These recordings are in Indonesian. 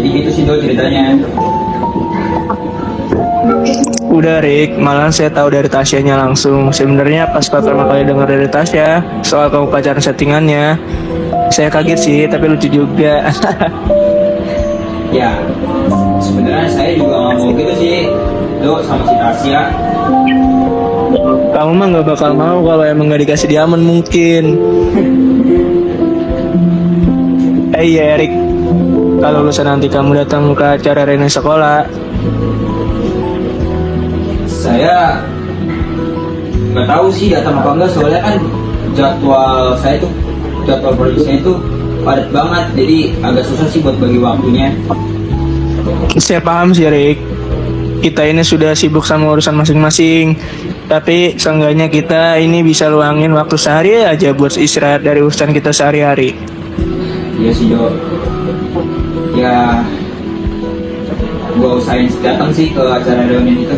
Jadi gitu sih tuh ceritanya. Udah Rick, malah saya tahu dari Tasyanya langsung. Sebenarnya pas pertama kali dengar dari Tasya soal kamu pacaran settingannya, saya kaget sih, tapi lucu juga. Ya, sebenarnya saya juga nggak mau gitu sih, lo sama si Tasya. Kamu mah nggak bakal mau kalau emang nggak dikasih diamond mungkin. Iya Rick, kalau lulusan nanti kamu datang ke acara Rena sekolah, Saya nggak tahu sih datang apa enggak, soalnya kan jadwal proyek saya itu padat banget, jadi agak susah sih buat bagi waktunya. saya paham sih Rick. Kita ini sudah sibuk sama urusan masing-masing. Tapi seenggaknya kita ini bisa luangin waktu sehari aja buat istirahat dari urusan kita sehari-hari. Iya sih Jo, ya gua usahain datang sih ke acara reunian itu.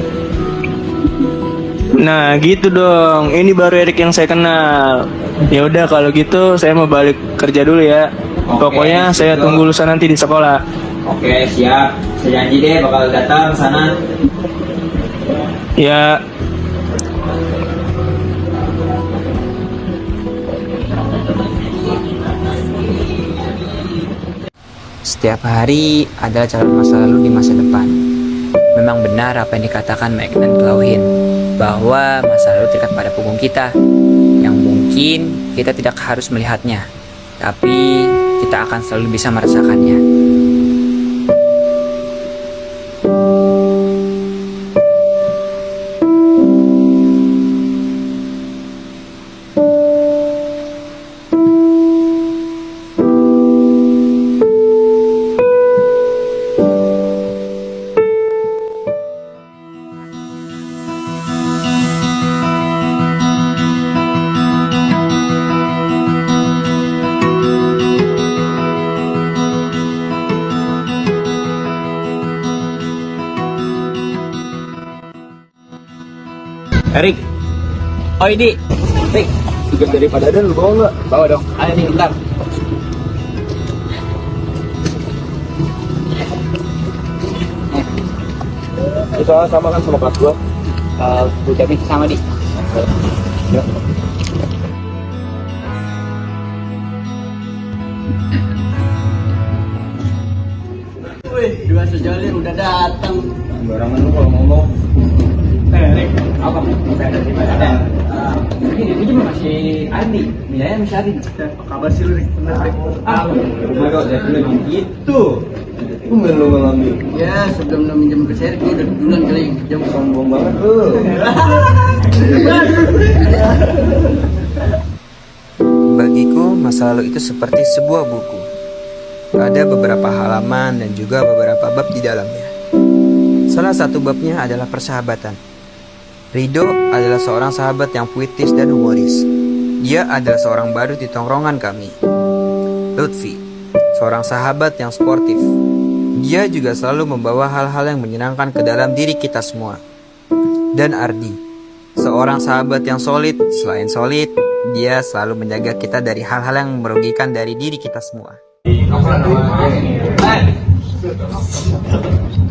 Nah gitu dong, ini baru Erik yang saya kenal. Ya udah kalau gitu saya mau balik kerja dulu ya. Oke, Pokoknya saya siap. tunggu lulusan nanti di sekolah. Oke siap, saya janji deh bakal datang ke sana. Ya, Setiap hari adalah calon masa lalu di masa depan. Memang benar apa yang dikatakan Mike dan Clauhin, bahwa masa lalu terikat pada punggung kita, yang mungkin kita tidak harus melihatnya, tapi kita akan selalu bisa merasakannya. Erik. Oh ini, Erik. Tugas daripada ada lu bawa nggak? Bawa dong. Ayo nih, bentar. Itu sama kan sama kelas gua. Ucapin sama di. Wih, dua sejolir udah datang. Barangan lu kalau ngomong. Erik, apa? Ini dia masih Adi. Nilainya masih Adi. Apa kabar sih lu, Rik? Bener, Rik. Rumah kok saya dulu gitu. Tumben lu nggak ngambil. Ya, sebelum lo minjem ke saya, gue udah duluan kali yang pinjam. Sombong banget lu. Bagiku, masa lalu itu seperti sebuah buku. Ada beberapa halaman dan juga beberapa bab di dalamnya. Salah satu babnya adalah persahabatan. Rido adalah seorang sahabat yang puitis dan humoris. Dia adalah seorang badut di tongkrongan kami. Lutfi, seorang sahabat yang sportif. Dia juga selalu membawa hal-hal yang menyenangkan ke dalam diri kita semua. Dan Ardi, seorang sahabat yang solid. Selain solid, dia selalu menjaga kita dari hal-hal yang merugikan dari diri kita semua.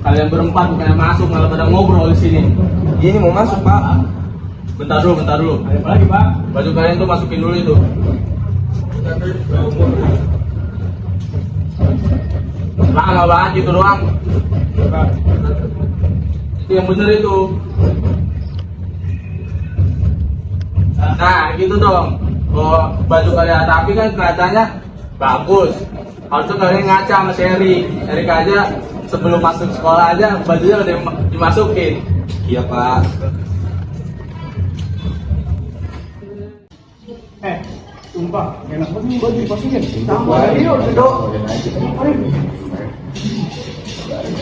Kalian berempat bukan masuk, malah pada ngobrol di sini. Ini mau masuk Pak. Bentar dulu. Apa lagi, Pak? Baju kalian tuh masukin dulu itu. Lama banget gitu doang. Itu yang bener itu. Nah, gitu dong. Kalau baju kalian rapi kan kelihatannya bagus. Harusnya kalian ngaca sama Sherry. Erik aja sebelum masuk sekolah aja bajunya udah dimasukin. Iya Pak. Sumpah, enak banget nih baju dimasukin.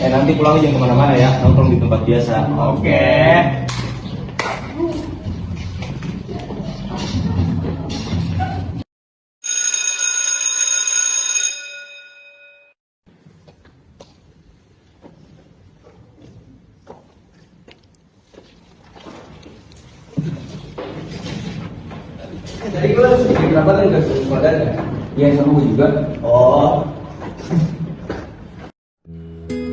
Nanti pulang jangan kemana-mana ya, nongkrong di tempat biasa. Oke. Tadi gue kenapa kan gak sekolah? Iya sama gue juga. Oh.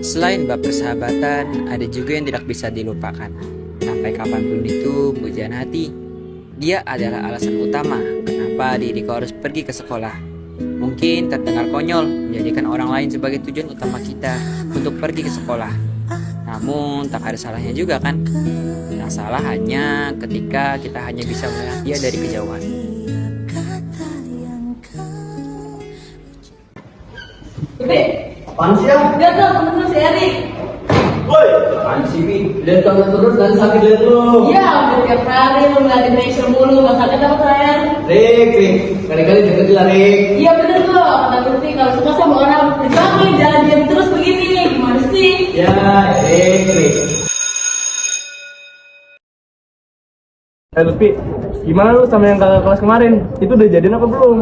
Selain bab persahabatan, ada juga yang tidak bisa dilupakan. Sampai kapanpun itu, pujian hati. Dia adalah alasan utama kenapa diriku harus pergi ke sekolah. Mungkin terdengar konyol menjadikan orang lain sebagai tujuan utama kita untuk pergi ke sekolah. Namun tak ada salahnya juga kan? Yang salah hanya ketika kita hanya bisa melihat dia dari kejauhan. Bebe, apaan sih ya? Lihat dong temen-temen si Erik. Woi, apaan sih, Bi? Lihat kamu terus dan sakit lihat lu. Iya, hampir tiap hari lu ngeliatin Rachel mulu. Gak sakit apa terakhir? Rik, kali-kali deketin lah, Rik. Iya bener tuh, kata ngerti kalau suka sama orang berjuangin, jangan diam terus begini. Gimana sih? Ya, Rik. Lutfi, gimana lu sama yang kakak kelas kemarin? Itu udah jadian apa belum?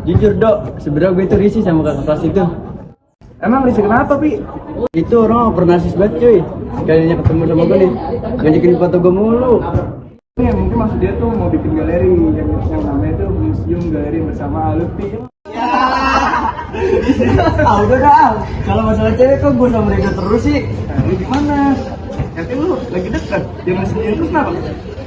Jujur, Dok, sebenarnya gue itu risih sama kakak kelas itu. Emang risih kenapa, Pi? Itu orang over narsis banget, cuy. Sekalinya ketemu sama gue nih, ngajakin foto gue mulu. Ya, mungkin maksud dia tuh mau bikin galeri yang namanya tuh Museum Galeri Bersama Lutfi. Ah, udah dah. Kalau masalah cewek kok gue sama mereka terus sih. Nah, ini gimana? Yakin lu lagi dekat? Dia masih terus kenapa?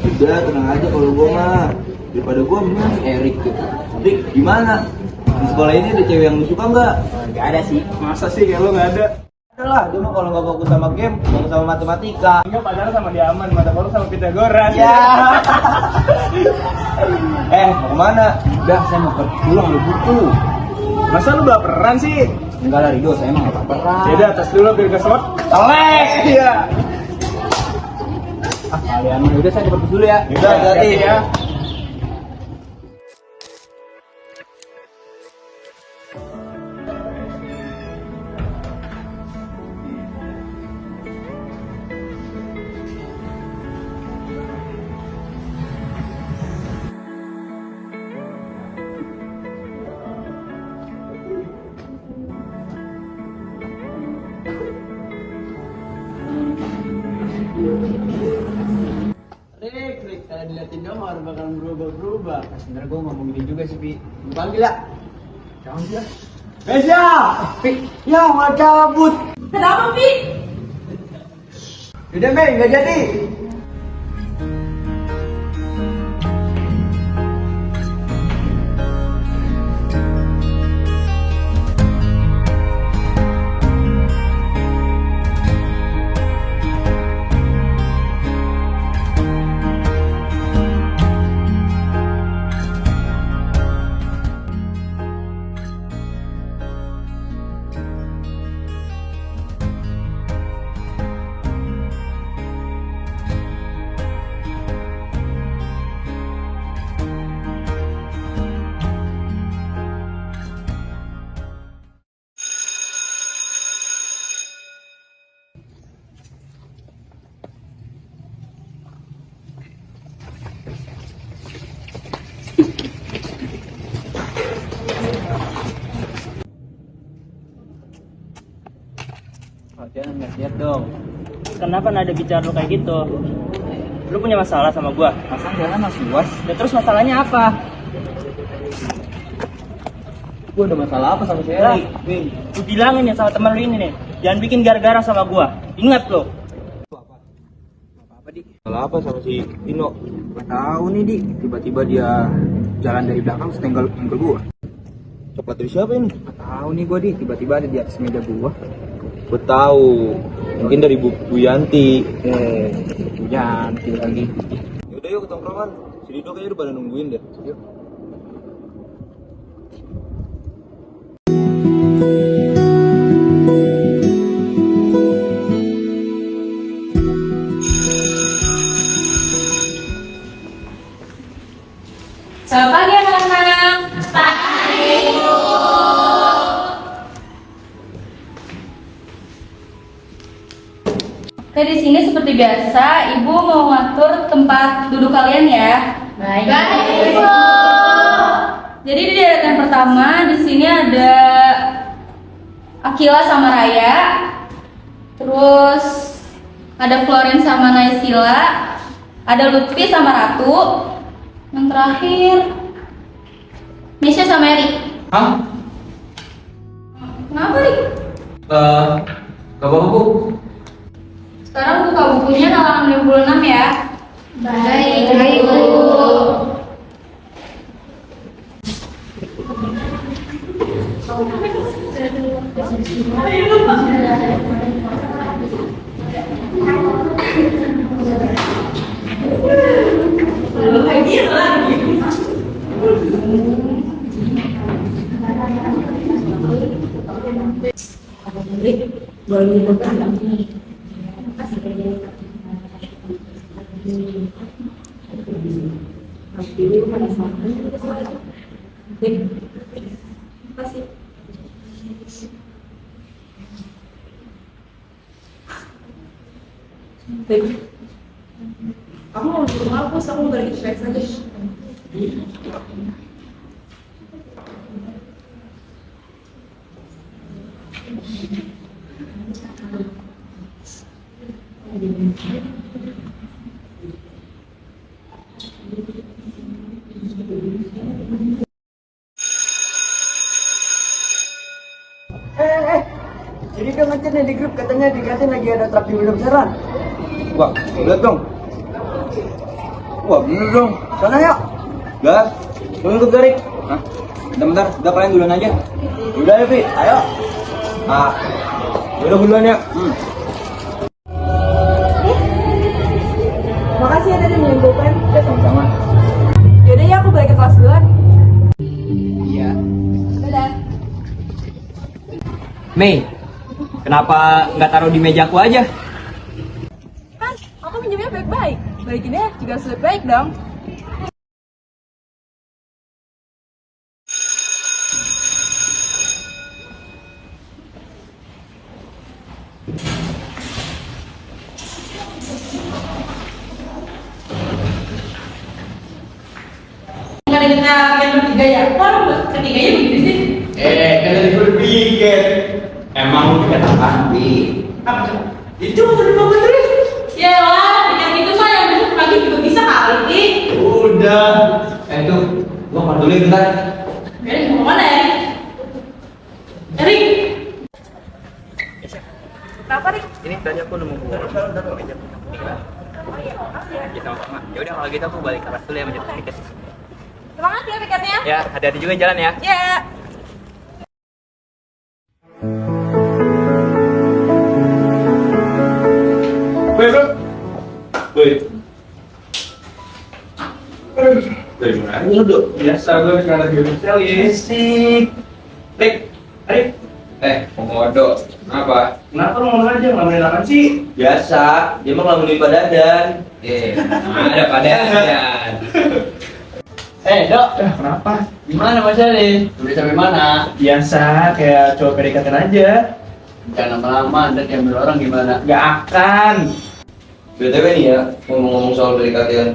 Udah tenang aja kalau gua mah. Daripada gua mendingan si Erik tuh. Dik, gimana? Di sekolah ini ada cewek yang lu suka nggak? Gak ada sih. Masa sih kayak lu nggak ada? Ada lah, dia mah kalau nggak fokus sama game, fokus sama matematika. Enggak, padahal sama dia aman, mata baru sama Pythagoras. Ya. Mau kemana? Udah, saya mau pulang lu butuh. Masa lu baperan sih? Enggak lah, Rido, saya emang gak apa-apa. Yaudah, tes dulu biar gak semut. Telek! Iya. Ah, kalian udah saya cepet dulu ya. Udah, hati-hati ya. Rik, kalau diliatin dong harus bakal berubah-berubah. Sebenernya gue ngomong gini juga sih, Pi. Lu panggil ya? Jangan dia. Mesya! Pi, ya mau cabut. Kenapa, Pi? Udah, Mei, nggak jadi. Jangan lihat dong. Kenapa nada bicara lu kayak gitu? Lu punya masalah sama gua? Masa jalan masih luas? Ya terus masalahnya apa? Gua ada masalah apa sama si Lah, Erik? Win. lu bilangin ya sama teman lu ini nih. Jangan bikin gara-gara sama gua. Ingat lo. Apa, Dik? Masalah apa sama si Tino? Gak tahu nih Dik, tiba-tiba dia jalan dari belakang setenggal gua. Coklat dari siapa ini? Gak tahu nih gua Dik, tiba-tiba ada di atas meja gua. Gua tahu. Mungkin dari Bu Yanti. Yanti lagi. Yaudah yuk ke tongkrongan. Si Dido kayaknya udah pada nungguin deh. Yuk. Selamat pagi anak-anak. Oke, di sini seperti biasa, Ibu mau ngatur tempat duduk kalian ya. Baik, Ibu. Jadi di deretan pertama di sini ada Akila sama Raya. Terus ada Florence sama Naysila. Ada Lutfi sama Ratu. Yang terakhir Mesya sama Erik. Hah? Kenapa, Rik? Gak apa-apa Bu. Sekarang buka bukunya halaman 56 ya. Baik, Bu. Aku mau di rumah aku, aku mau balik ke saja. Jadi dia ngechat nih di grup katanya dikatain lagi ada terapi besar-besaran. Wah, lihat dong. Wah, bener dong. Sana yuk. Gas, lu ikut Garik. Hah? Bentar, udah kalian duluan aja. Udah ya, Pi. Ayo. Ah, udah duluan ya. Makasih ya tadi menginfokan. Ya sama-sama. Yaudah ya aku balik ke kelas duluan. Iya. Dadah. Mei, kenapa nggak taruh di meja aku aja? Kan aku pinjamnya baik-baik. Balikinnya juga sulit baik dong. Karena kita yang bertiga ya, kok ketiganya begini sih? Kalian berpikir emang lu pikir apa? Itu mau terus. Ya lah, dengan itu saya besok pagi juga bisa kali nih. Udah. Tuh, gua mau dulu bentar. Erik mau mana ya? Erik, Kenapa, Rik? Ini tadi aku nemu buku. Taruh meja aku. Ya sama-sama. Ya udah kalau gitu aku balik ke kelas dulu ya meja tiket. Semangat ya tiketnya. Ya, hati-hati juga jalan ya. Ya. Woi, bro. Woi. Dari mana lu, Dok? Biasa gue sekarang lagi hotel ya. Asik. Rik, Arik. Komodo. Kenapa? Kenapa lu ngomong aja ngelamunin apa sih? Biasa, dia mah ngelamunin Pak Dadan. Ada padaan. Dok. Kenapa? Gimana Mas Ali? Udah sampai mana? Biasa, kayak cowok PDKT aja. Jangan lama-lama, ntar diambil orang gimana? Gak akan. BTW nih ya, ngomong-ngomong soal PDKT-an.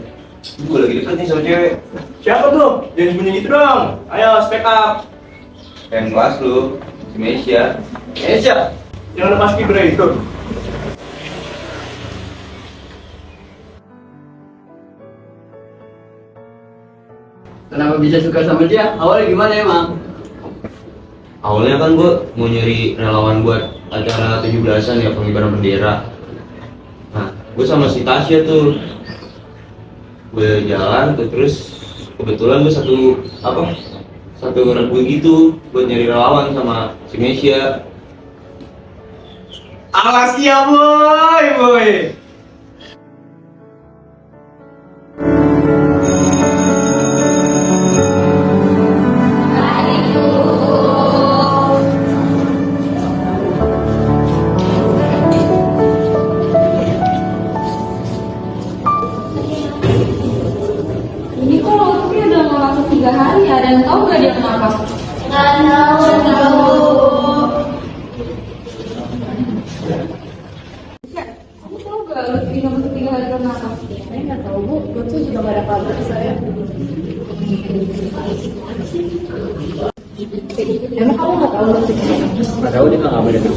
Gue lagi deket nih sama cewek. Siapa tuh? Jangan sembunyi gitu dong. Ayo, speak up. Pengen kelas lu, si Mesia. Siap. Yang lepas kibra itu. Kenapa bisa suka sama dia? Awalnya gimana emang? Awalnya kan gue mau nyari relawan buat acara 17-an ya, pengibaran bendera. Nah, gue sama si Tasya tuh. Gue jalan tuh, terus kebetulan gue satu regu gitu buat nyari relawan sama si Mesia. Alas ya boy. ini kok waktunya udah nggak masuk 3 hari ya, dan tahu nggak dia kenapa? Nggak tahu. Kamu tahu nggak Lutfi nggak masuk 3 hari karena apa? Saya nggak tahu Bu, gue tuh juga nggak ada kabar saya. Emang kamu nggak tahu Lutfi kenapa? Gak tau dia nggak ngabarin tuh.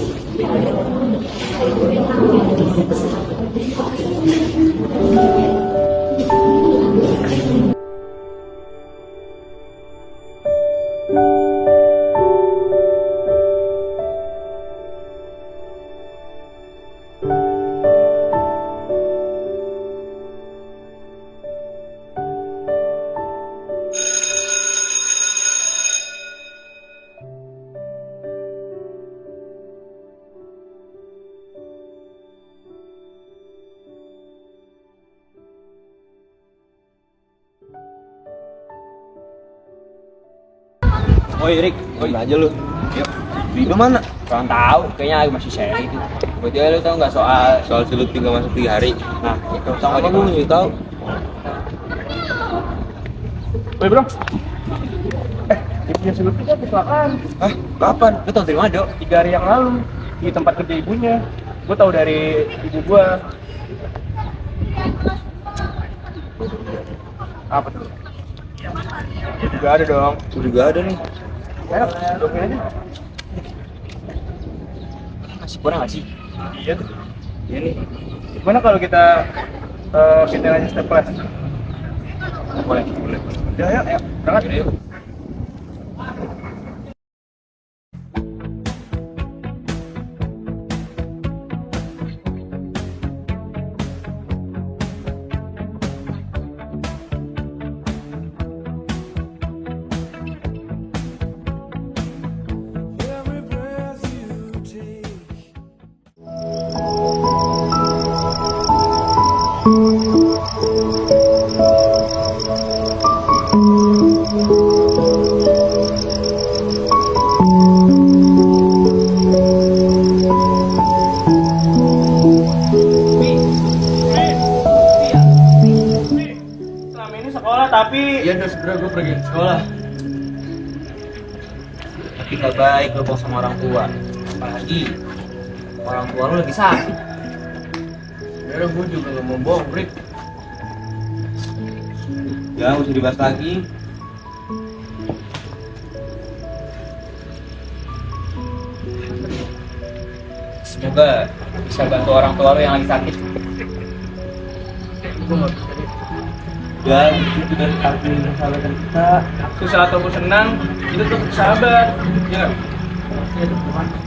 Oi Rick, oi aja lu. Yuk. Rido mana? Kurang tahu, kayaknya masih seri itu. Berarti lu tahu nggak soal sulut 3 masuk 3 hari? Nah, itu sama dia gue tahu. Woi bro, ibunya si Lutfi kan kecelakaan. Hah? Kapan? Lu tahu dari mana, Dok? 3 hari yang lalu di tempat kerja ibunya. Gue tahu dari ibu gue. Apa tuh? Juga ada dong. Gue juga ada nih. Ayo, doain aja. Masih kurang nggak sih? Iya tuh. Iya nih. Gimana kalau kita aja step class? Boleh. Ya, ayo, berangkat. Yuk. Selama ini sekolah tapi Iya udah segera gue pergi ke sekolah. Tapi gak baik lo bohong sama orang tua. Apalagi orang tua lo lagi sakit. Udah gue juga gak mau bohong, Rick. Ya, gak usah dibahas lagi. Semoga bisa bantu orang tua lo yang lagi sakit. gue nggak bisa deh. Ya, itu dari takdir persahabatan kita. Susah ataupun senang itu tuh sahabat. Ya,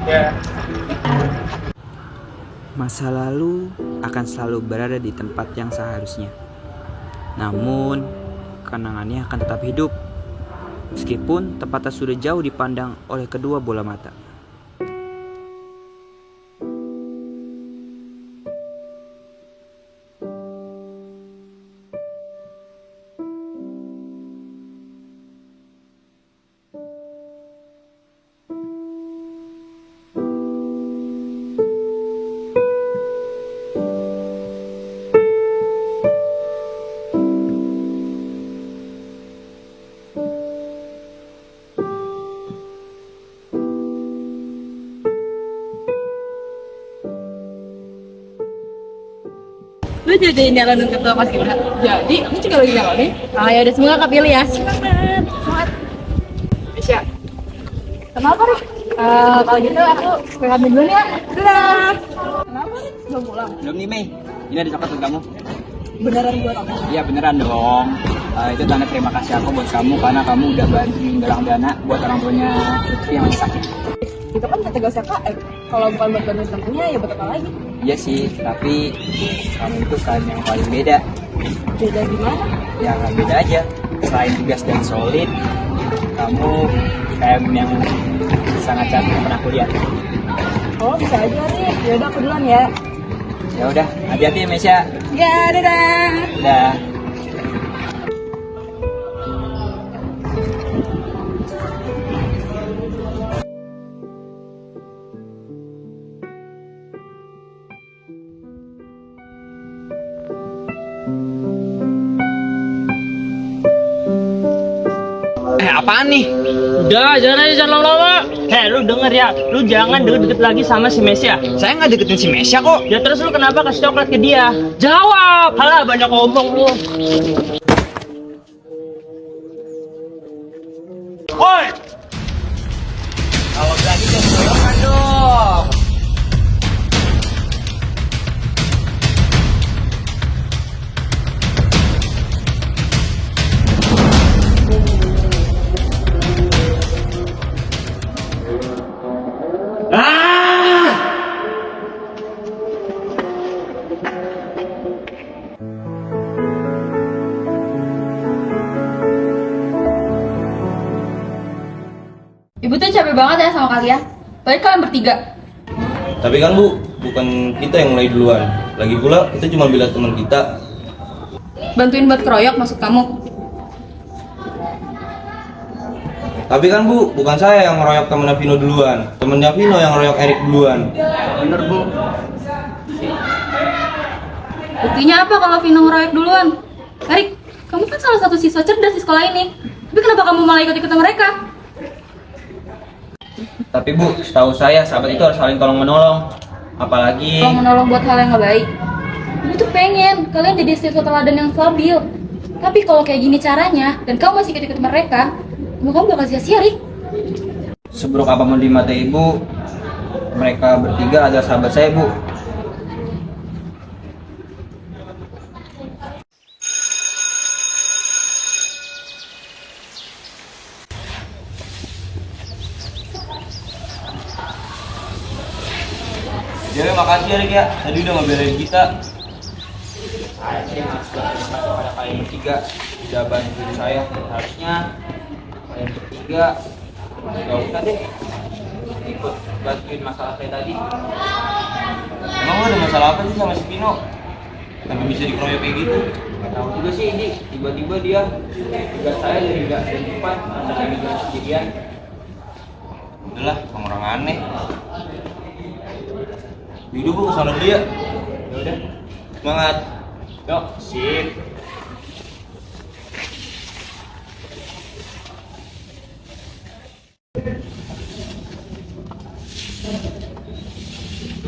ya. Masa lalu akan selalu berada di tempat yang seharusnya. Namun, kenangannya akan tetap hidup. Meskipun tempatnya sudah jauh dipandang oleh kedua bola mata. Lu jadi nyalonin ketua pas gimana? Jadi, aku juga lagi nyalonin. Ah ya udah semoga kepilih ya. Semangat, semangat. Bisa. Kenapa Rik? Kalau gitu aku ke kantin dulu ya. Dadah. Kenapa Rik? Belum pulang? Belum nih Mei, ini ada coklat buat kamu. Beneran buat aku? Iya beneran dong. Itu tanda terima kasih aku buat kamu karena kamu udah bantuin galang dana buat orang tuanya Lutfi yang masih sakit. Itu kan kata gak KM. Kalau bukan buat bantuin temennya ya buat apa lagi? Iya sih, tapi kamu itu kan yang paling beda. Beda gimana? Ya nggak beda aja. Selain tegas dan solid, kamu kayak yang sangat cantik yang pernah aku lihat. Oh bisa aja nih. Ya udah aku duluan ya. Ya udah, hati-hati ya Mesya. Ya dadah. Dah. Apaan nih? Udah, jangan lama-lama. Lu denger ya, lu jangan deket-deket lagi sama si Mesya. Saya nggak deketin si Mesya kok. Ya terus lu kenapa kasih coklat ke dia? Jawab! Halah, banyak ngomong lu. Oi! Kalau berani jangan goyongan dong. Ibu tuh capek banget ya sama kalian. Baik kalian bertiga. Tapi kan Bu, bukan kita yang mulai duluan. Lagi pula kita cuma bela teman kita. Bantuin buat keroyok maksud kamu? Tapi kan Bu, bukan saya yang ngeroyok temennya Vino duluan. Temennya Vino yang ngeroyok Erik duluan. Bener Bu. Buktinya apa kalau Vino ngeroyok duluan? Erik, kamu kan salah satu siswa cerdas di sekolah ini. Tapi kenapa kamu malah ikut-ikutan mereka? Tapi Bu, setahu saya sahabat itu harus saling tolong menolong. Apalagi Kalau menolong buat hal yang gak baik. Ibu tuh pengen kalian jadi siswa teladan yang stabil. Tapi kalau kayak gini caranya, dan kamu masih ikut-ikut mereka, kamu bakal sia-sia, Rik. seburuk apapun di mata Ibu, mereka bertiga adalah sahabat saya, Bu. Jadi makasih ya Rik ya, tadi udah ngebelain kita. Saya masuk pada kalian bertiga udah bantuin saya. Harusnya kalian bertiga gak usah deh ikut bantuin masalah saya tadi. Emang lo ada masalah apa sih sama si Pino? Sampai bisa dikeroyok kayak gitu? Gak tahu juga sih ini, tiba-tiba dia tugas saya dari gak dari depan, ada kayak gitu sendirian. Udahlah, orang aneh. Yaudah gue kesana dulu ya. Yaudah, semangat. Yuk, sip.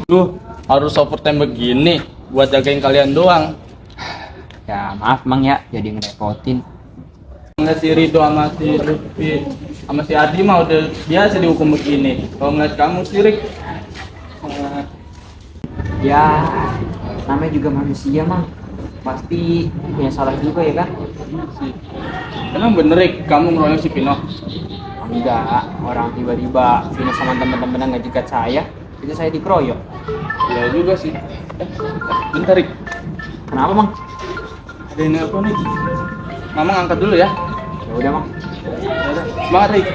Duh, harus overtime begini buat jagain kalian doang. Ya maaf Mang ya, jadi ngerepotin. Ngeliat si Rido sama si Lutfi sama si Adi mah udah biasa dihukum begini. Kalau ngeliat kamu sih Rik, Ya, namanya juga manusia Mang. Pasti punya salah juga ya kan? emang bener Rik, kamu ngeroyok si Pino? Enggak, orang tiba-tiba Vino sama temen-temennya ngejegat saya, itu saya dikeroyok. Ya juga sih. Bentar Rik, Kenapa Mang? ada ini apa nih? Mama ngangkat dulu ya. Ya udah Mang. Yaudah, semangat Rik.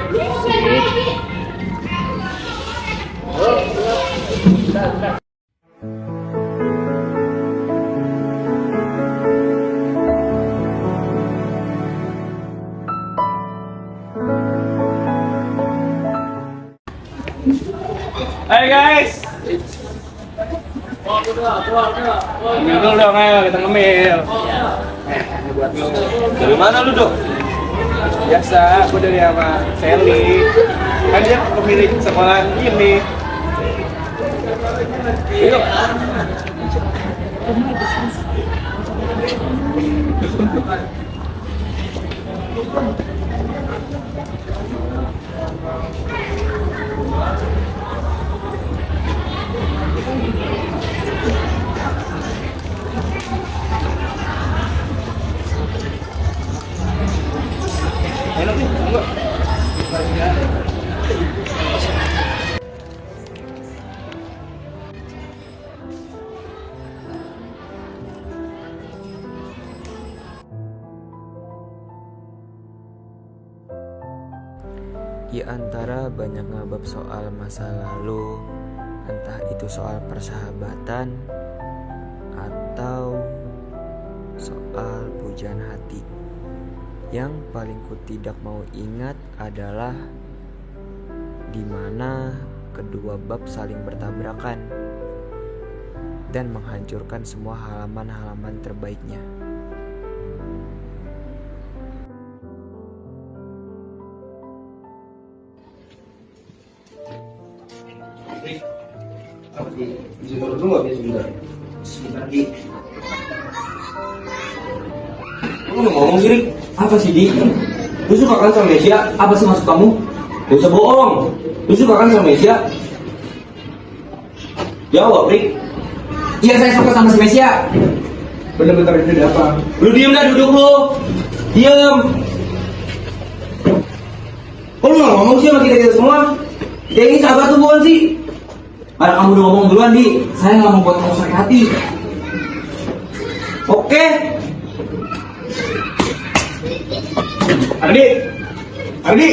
Hai guys. Ngemil dulu dong, ayo kita ngemil. Ini buat lu. Dari mana lu, Dok? Biasa, aku dari sama Sally. Kan dia pemilik sekolah ini. Yuk. Enak nih, enggak? Di antara banyak ngabab soal masa lalu, entah itu soal persahabatan atau soal pujaan hati, yang paling ku tidak mau ingat adalah di mana kedua bab saling bertabrakan dan menghancurkan semua halaman-halaman terbaiknya. Apa sih? Bisa turun dulu nggak bisa sebentar? Sebentar Di. Lu udah ngomong sih Rik? Apa sih Di? Lu suka kan sama Mesia? Apa sih maksud kamu? Gak usah bohong. Lu suka kan sama Mesia? Jawab Rik. Iya saya suka sama si Mesia. Bener-bener itu ada apa? Lu diem dah, duduk lu. Diem. Kok lu nggak ngomong sih sama kita semua? Kita ini sahabat tuh bukan sih? Karena kamu udah ngomong duluan Di, saya nggak mau buat kamu sakit hati. Oke? Ardi, Ardi.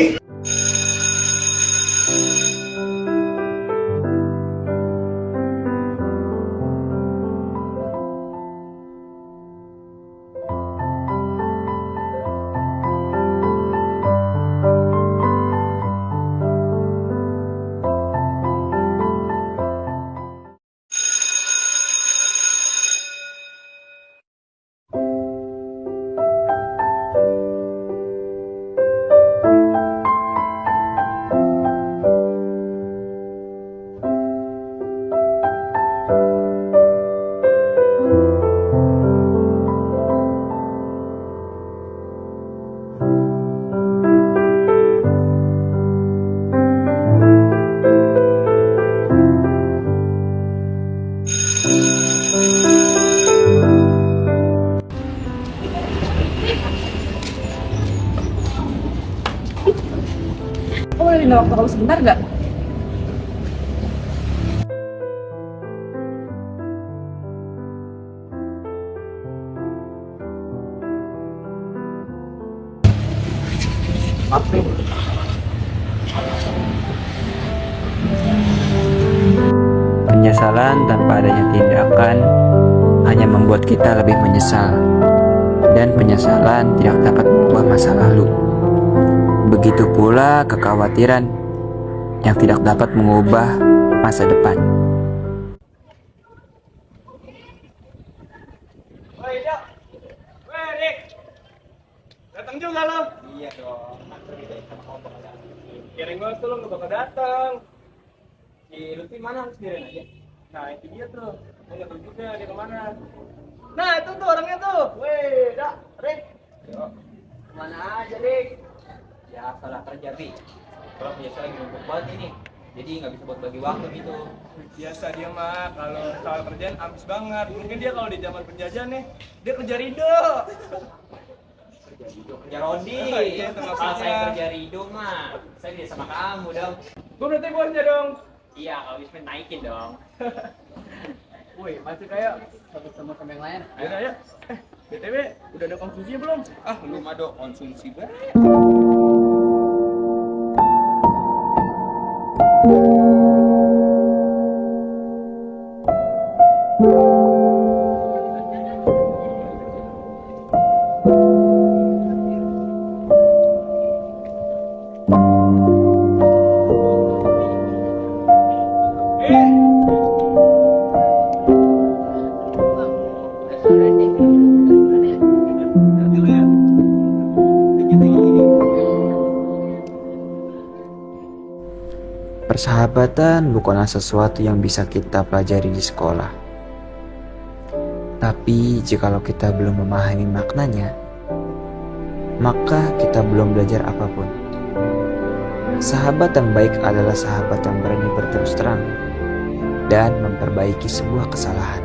Aku boleh minta waktu kamu sebentar nggak? Penyesalan tanpa adanya tindakan hanya membuat kita lebih menyesal, dan penyesalan tidak dapat mengubah masa lalu. Begitu pula kekhawatiran yang tidak dapat mengubah masa depan. Datang juga lo. Iya dong. Kirain gue tuh lo gak bakal datang. Si Lutfi mana harus sendirian aja. Nah itu dia tuh. Gue gak tau juga dia kemana. Nah itu tuh orangnya tuh. Weh, dak, Rik. Yo, kemana aja Rik? Ya salah kerja Bi. Kalau biasa lagi numpuk banget ini. Jadi nggak bisa buat bagi waktu gitu. Biasa dia mah kalau soal kerjaan ambis banget. Mungkin dia kalau di zaman penjajahan nih dia kerja Rido. Kerja Rondi. Iya, itu Kalau maksudnya. saya kerja Rido mah, saya dia sama kamu dong. Gue berarti bosnya dong. Iya, kalau Wisman naikin dong. Woi, masuk kayak sama yang lain. Ayo, ayo. BTW, udah ada konsumsi belum? Ah, belum ada konsumsi banget. Persahabatan bukanlah sesuatu yang bisa kita pelajari di sekolah. Tapi jikalau kita belum memahami maknanya, maka kita belum belajar apapun. Sahabat yang baik adalah sahabat yang berani berterus terang dan memperbaiki sebuah kesalahan.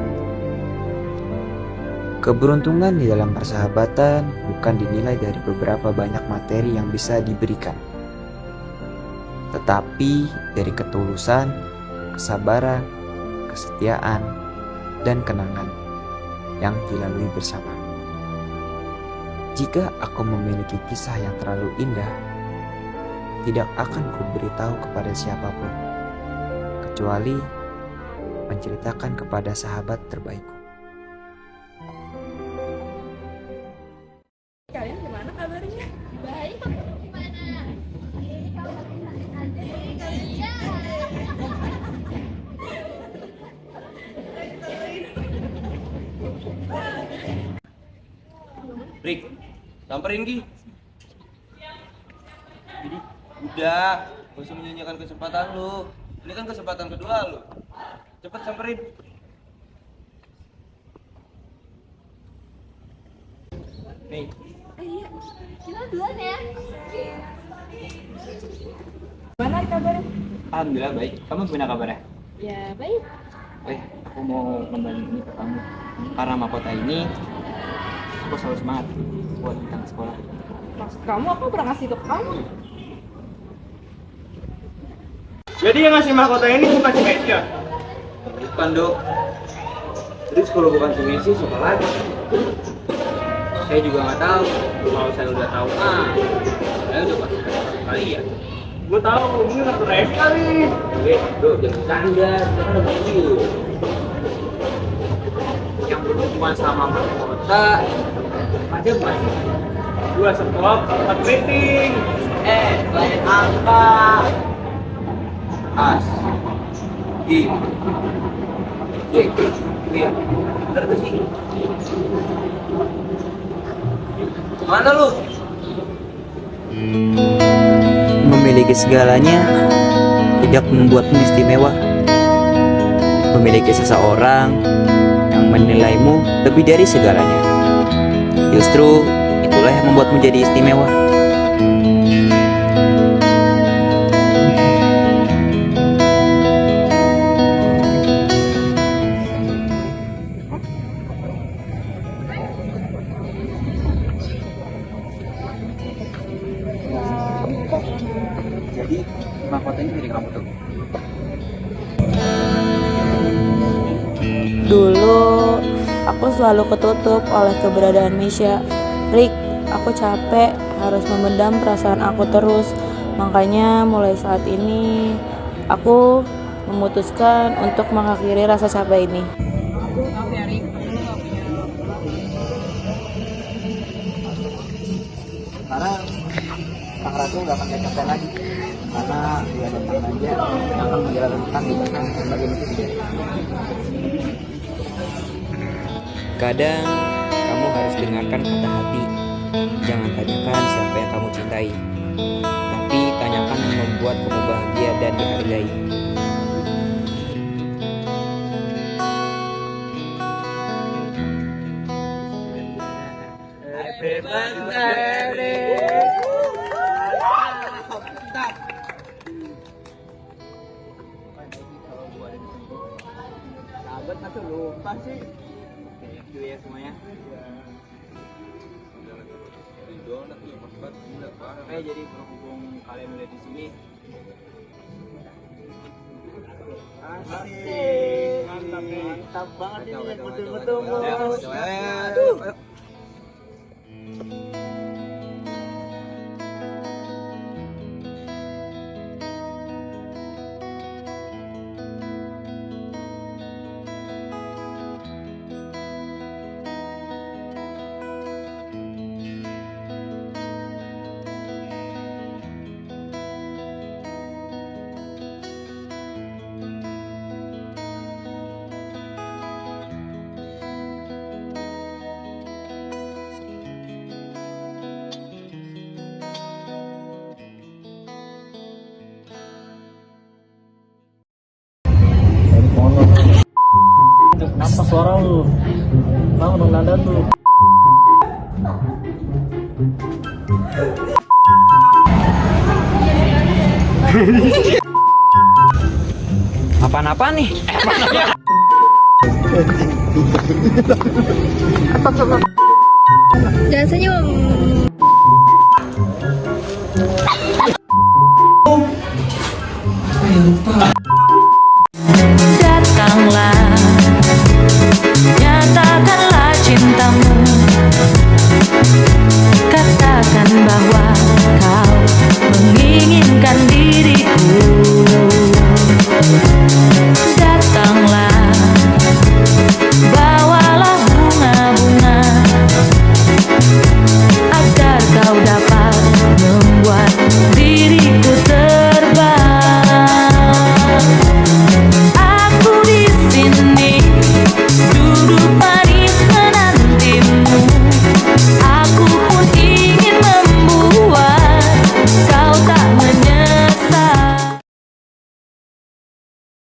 Keberuntungan di dalam persahabatan bukan dinilai dari beberapa banyak materi yang bisa diberikan, tetapi dari ketulusan, kesabaran, kesetiaan, dan kenangan yang dilalui bersama. Jika aku memiliki kisah yang terlalu indah, tidak akan kuberitahu kepada siapapun, kecuali menceritakan kepada sahabat terbaikku. Kalian gimana kabarnya? Baik. Rik, samperin Gi. Udah, gak usah menyanyikan kesempatan lu. Ini kan kesempatan kedua lu. Cepet samperin. Nih, Iya, kita duluan ya. Gimana kabarnya? alhamdulillah baik. Kamu gimana kabarnya? Ya baik. Aku mau ngembaliin ini ke kamu. Karena mahkota ini, aku selalu semangat buat tentang sekolah. Maksud kamu aku pernah ngasih ke kamu? Jadi yang ngasih mahkota ini bukan si Mesia. Bukan dok. Terus kalau bukan si Messi, siapa lagi? Saya juga nggak tahu. Kalau saya udah tahu, saya udah pasti kasih kalian. Gue tahu, ini kartu ref kali. Bro, jangan bercanda, jangan ada begitu. Yang perlu cuma sama mahkota, aja masih. Gue stop, 4 rating. Selain angka, as, G, bener tuh sih. Mana lu? Memiliki segalanya tidak membuatmu istimewa. Memiliki seseorang yang menilaimu lebih dari segalanya, justru itulah yang membuatmu jadi istimewa. Dulu aku selalu ketutup oleh keberadaan Mesya. Rick, aku capek harus memendam perasaan aku terus. Makanya mulai saat ini aku memutuskan untuk mengakhiri rasa capek ini. Karena Kang Ratu nggak akan capek lagi, karena dia ada Kang Raja yang akan menjalankan Kang di belakang sebagai mesin. Kadang kamu harus dengarkan kata hati. Jangan tanyakan siapa yang kamu cintai, tapi tanyakan yang membuat kamu bahagia dan dihargai. Sahabat masih lupa sih. Thank you ya semuanya. Jadi berhubung kalian udah di sini. Asik. Mantap banget ini, betul-betul. Apa suara lu? Bang, Bang Dandan tuh. Apaan-apaan nih? Jangan senyum.